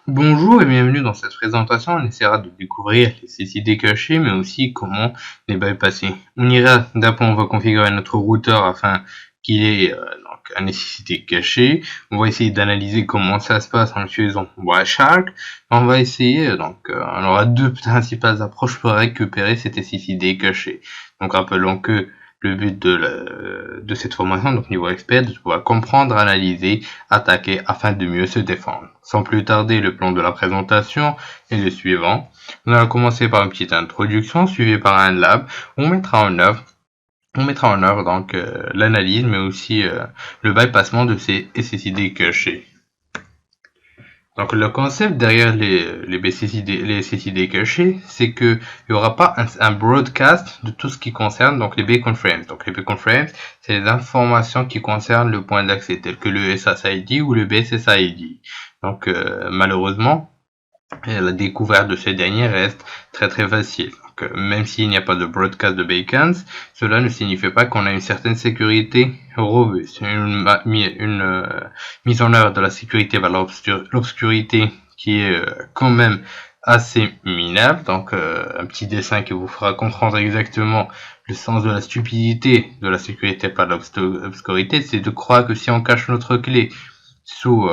Bonjour et bienvenue dans cette présentation. On essaiera de découvrir les CCD cachés, mais aussi comment les bypasser. On ira d'abord, on va configurer notre routeur afin qu'il ait donc un SSID caché. On va essayer d'analyser comment ça se passe en utilisant Wireshark. On va essayer, on aura deux principales approches pour récupérer cet SSID caché. Donc rappelons que le but de cette formation, donc niveau expert, c'est de pouvoir comprendre, analyser, attaquer afin de mieux se défendre. Sans plus tarder, le plan de la présentation est le suivant. On va commencer par une petite introduction suivie par un lab. On mettra en œuvre l'analyse, mais aussi le bypassement de ces SSID cachés. Donc le concept derrière les SSID cachés, c'est que il y aura pas un broadcast de tout ce qui concerne donc les beacon frames. Donc les beacon frames, c'est les informations qui concernent le point d'accès tel que le SSID ou le BSSID. Donc malheureusement, la découverte de ces derniers reste très facile. Donc, même s'il n'y a pas de broadcast de beacons, cela ne signifie pas qu'on a une certaine sécurité robuste. Une mise en œuvre de la sécurité vers l'obscurité qui est quand même assez minable. Donc un petit dessin qui vous fera comprendre exactement le sens de la stupidité de la sécurité par l'obscurité, c'est de croire que si on cache notre clé sous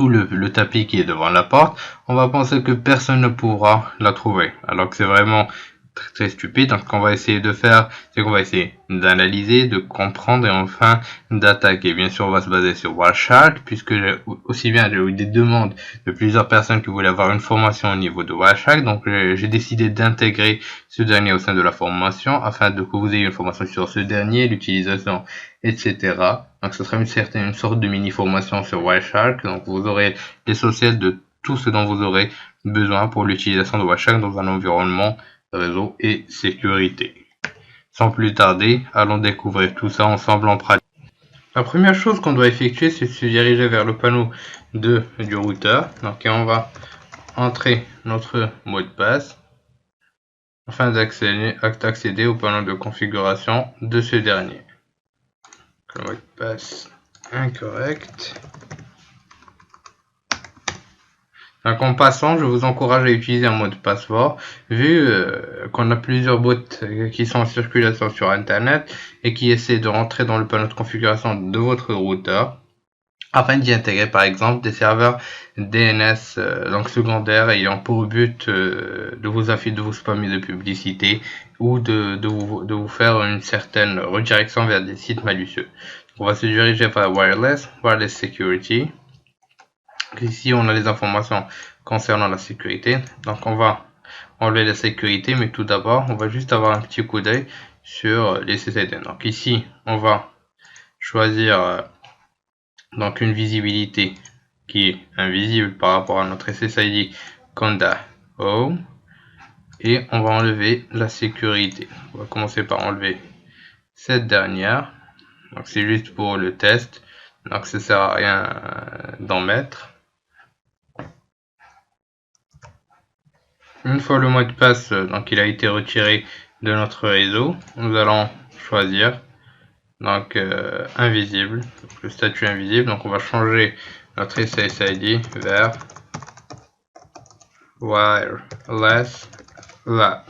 le tapis qui est devant la porte, on va penser que personne ne pourra la trouver. Alors que c'est vraiment très stupide. Donc, ce qu'on va essayer de faire, c'est qu'on va essayer d'analyser, de comprendre et enfin d'attaquer. Bien sûr, on va se baser sur Wireshark, puisque aussi bien j'ai eu des demandes de plusieurs personnes qui voulaient avoir une formation au niveau de Wireshark. Donc, j'ai décidé d'intégrer ce dernier au sein de la formation afin que vous ayez une formation sur ce dernier, l'utilisation, etc. Donc, ce sera une sorte de mini formation sur Wireshark. Donc, vous aurez l'essentiel de tout ce dont vous aurez besoin pour l'utilisation de Wireshark dans un environnement réseau et sécurité. Sans plus tarder, allons découvrir tout ça ensemble en pratique. La première chose qu'on doit effectuer, c'est de se diriger vers le panneau du routeur. Donc, on va entrer notre mot de passe afin d'accéder au panneau de configuration de ce dernier. Le mot de passe incorrect. Donc en passant, je vous encourage à utiliser un mot de passe fort, vu qu'on a plusieurs bots qui sont en circulation sur Internet et qui essaient de rentrer dans le panneau de configuration de votre routeur, afin d'y intégrer par exemple des serveurs DNS donc secondaires ayant pour but de vous spammer de publicité ou de vous faire une certaine redirection vers des sites malicieux. On va se diriger vers Wireless Security. Ici, on a les informations concernant la sécurité. Donc, on va enlever la sécurité, mais tout d'abord, on va juste avoir un petit coup d'œil sur les SSID. Donc, ici, on va choisir donc une visibilité qui est invisible par rapport à notre SSID Conda Home. Et on va enlever la sécurité. On va commencer par enlever cette dernière. Donc, c'est juste pour le test. Donc, ça sert à rien d'en mettre. Une fois le mot de passe donc il a été retiré de notre réseau, nous allons choisir donc invisible, donc le statut invisible. Donc on va changer notre SSID vers Wireless Lab.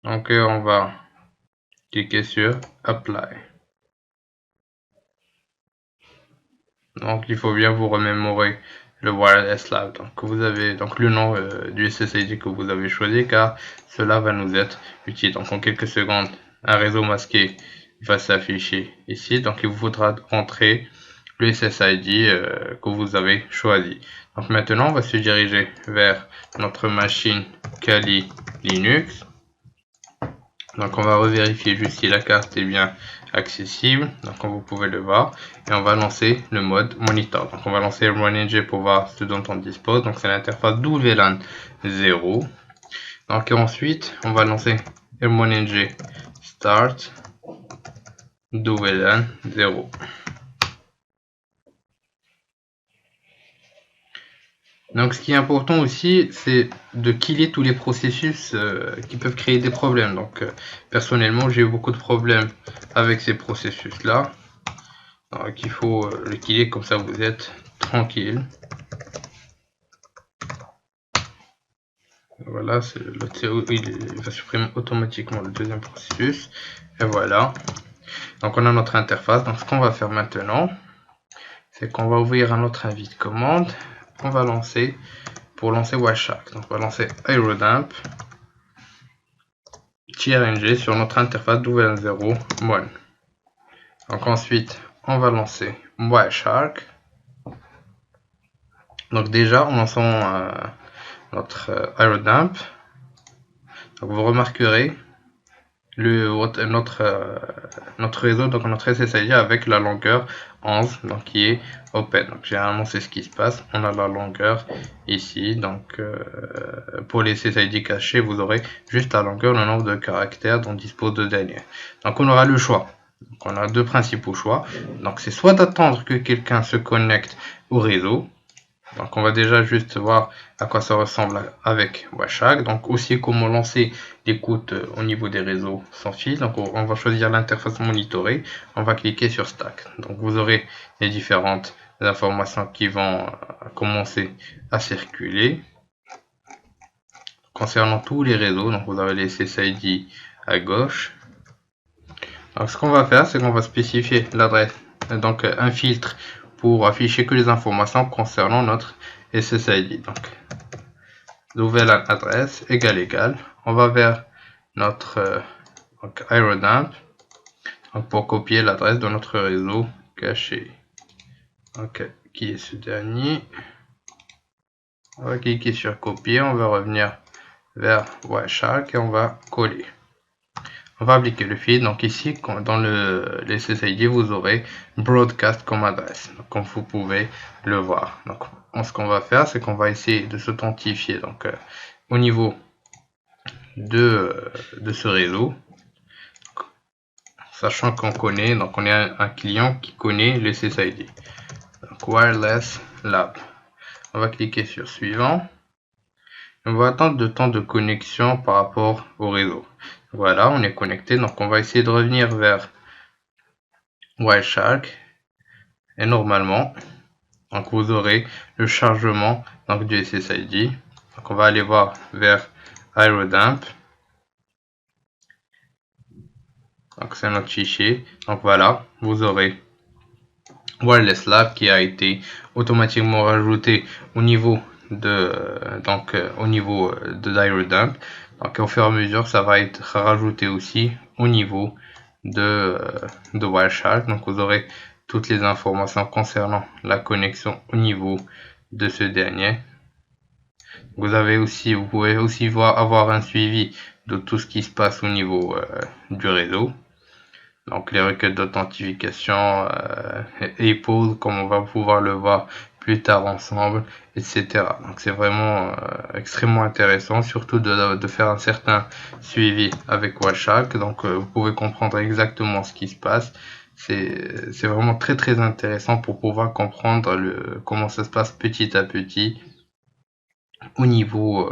Donc on va cliquer sur Apply. Donc il faut bien vous remémorer le Wireless Lab. Donc vous avez donc le nom du SSID que vous avez choisi, car cela va nous être utile. Donc en quelques secondes, un réseau masqué va s'afficher ici. Donc il vous faudra entrer le SSID que vous avez choisi. Donc maintenant on va se diriger vers notre machine Kali Linux. Donc on va revérifier juste si la carte est bien accessible, donc comme vous pouvez le voir, et on va lancer le mode monitor. Donc on va lancer RunNG pour voir ce dont on dispose. Donc c'est l'interface WLAN 0. Donc et ensuite on va lancer RunNG start WLAN 0. Donc ce qui est important aussi, c'est de killer tous les processus qui peuvent créer des problèmes. Donc personnellement, j'ai eu beaucoup de problèmes avec ces processus là. Donc il faut le killer, comme ça vous êtes tranquille. Voilà, il va supprimer automatiquement le deuxième processus. Et voilà. Donc on a notre interface. Donc ce qu'on va faire maintenant, c'est qu'on va ouvrir un autre invite commande. On va lancer, pour lancer Wireshark. Donc on va lancer aerodump -ng sur notre interface w0 1. Donc ensuite, on va lancer Wireshark. Donc déjà, en lançant notre aerodump, donc vous remarquerez notre réseau, donc notre SSID avec la longueur 11, donc qui est open. Donc généralement c'est ce qui se passe. On a la longueur ici. Donc pour les SSID cachés, vous aurez juste la longueur, le nombre de caractères dont dispose le dernier. Donc on aura le choix. Donc on a deux principaux choix. Donc c'est soit d'attendre que quelqu'un se connecte au réseau. Donc on va déjà juste voir à quoi ça ressemble avec Wireshark. Donc aussi comment lancer l'écoute au niveau des réseaux sans fil. Donc on va choisir l'interface monitorée. On va cliquer sur Stack. Donc vous aurez les différentes informations qui vont commencer à circuler. Concernant tous les réseaux, donc vous avez les SSID à gauche. Donc ce qu'on va faire, c'est qu'on va spécifier l'adresse, donc un filtre pour afficher que les informations concernant notre SSID. Donc, nouvelle adresse égale. On va vers notre aerodump pour copier l'adresse de notre réseau caché. Donc, qui est ce dernier. On va cliquer sur copier. On va revenir vers Wireshark et on va coller. On va appliquer le fil. Donc ici, dans les SSID, vous aurez broadcast comme adresse. Donc, comme vous pouvez le voir. Donc, ce qu'on va faire, c'est qu'on va essayer de s'authentifier. Donc, au niveau de ce réseau, sachant qu'on connaît, donc on est un client qui connaît les SSID. Donc, Wireless Lab. On va cliquer sur suivant. On va attendre le temps de connexion par rapport au réseau. Voilà, on est connecté. Donc, on va essayer de revenir vers Wireshark. Et normalement, donc vous aurez le chargement donc, du SSID. Donc, on va aller voir vers aerodump. Donc, c'est notre fichier. Donc, voilà, vous aurez Wireless Lab qui a été automatiquement rajouté au niveau de l'aerodump. Donc au fur et à mesure, ça va être rajouté aussi au niveau de Wireshark. Donc vous aurez toutes les informations concernant la connexion au niveau de ce dernier. Vous pouvez aussi avoir un suivi de tout ce qui se passe au niveau du réseau. Donc les requêtes d'authentification, Apple, comme on va pouvoir le voir plus tard ensemble, etc. Donc c'est vraiment extrêmement intéressant, surtout de faire un certain suivi avec Wireshark. Donc vous pouvez comprendre exactement ce qui se passe. C'est vraiment très intéressant pour pouvoir comprendre comment ça se passe petit à petit au niveau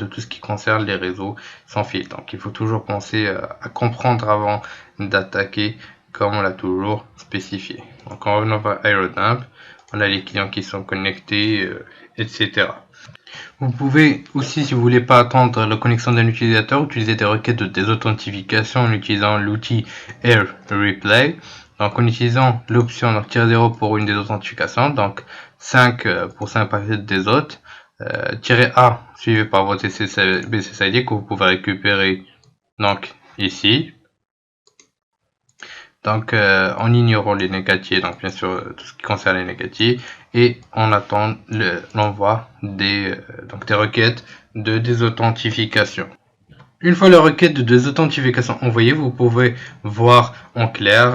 de tout ce qui concerne les réseaux sans fil. Donc il faut toujours penser à comprendre avant d'attaquer, comme on l'a toujours spécifié. Donc en revenant vers aerodump, on a les clients qui sont connectés, etc. Vous pouvez aussi, si vous voulez pas attendre la connexion d'un utilisateur, utiliser des requêtes de désauthentification en utilisant l'outil Air Replay. Donc en utilisant l'option -0 pour une désauthentification, donc 5 pour 5 paquets des autres, -A suivi par votre BSSID que vous pouvez récupérer donc ici. Donc en ignorant les négatifs, donc bien sûr tout ce qui concerne les négatifs, et on attend l'envoi des requêtes de désauthentification. Une fois la requête de désauthentification envoyée, vous pouvez voir en clair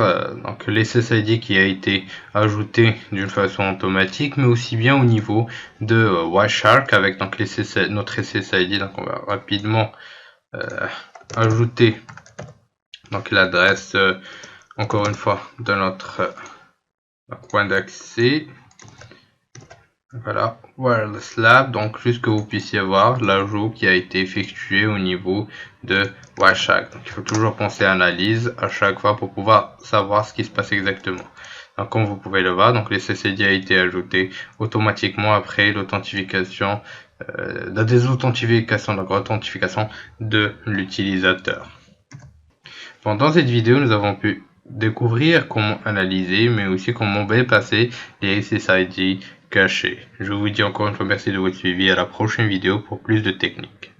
donc l'SSID qui a été ajouté d'une façon automatique, mais aussi bien au niveau de Wireshark avec donc notre SSID. Donc on va rapidement ajouter donc l'adresse encore une fois de notre point d'accès. Voilà, Wireless Lab, donc juste que vous puissiez voir l'ajout qui a été effectué au niveau de Wireshark. Donc il faut toujours penser à analyse à chaque fois pour pouvoir savoir ce qui se passe exactement. Donc comme vous pouvez le voir, donc le SSID a été ajouté automatiquement après l'authentification la désauthentification, donc authentification de l'utilisateur. Dans cette vidéo, nous avons pu découvrir comment analyser, mais aussi comment bypasser les SSID cachés. Je vous dis encore une fois merci de votre suivi, à la prochaine vidéo pour plus de techniques.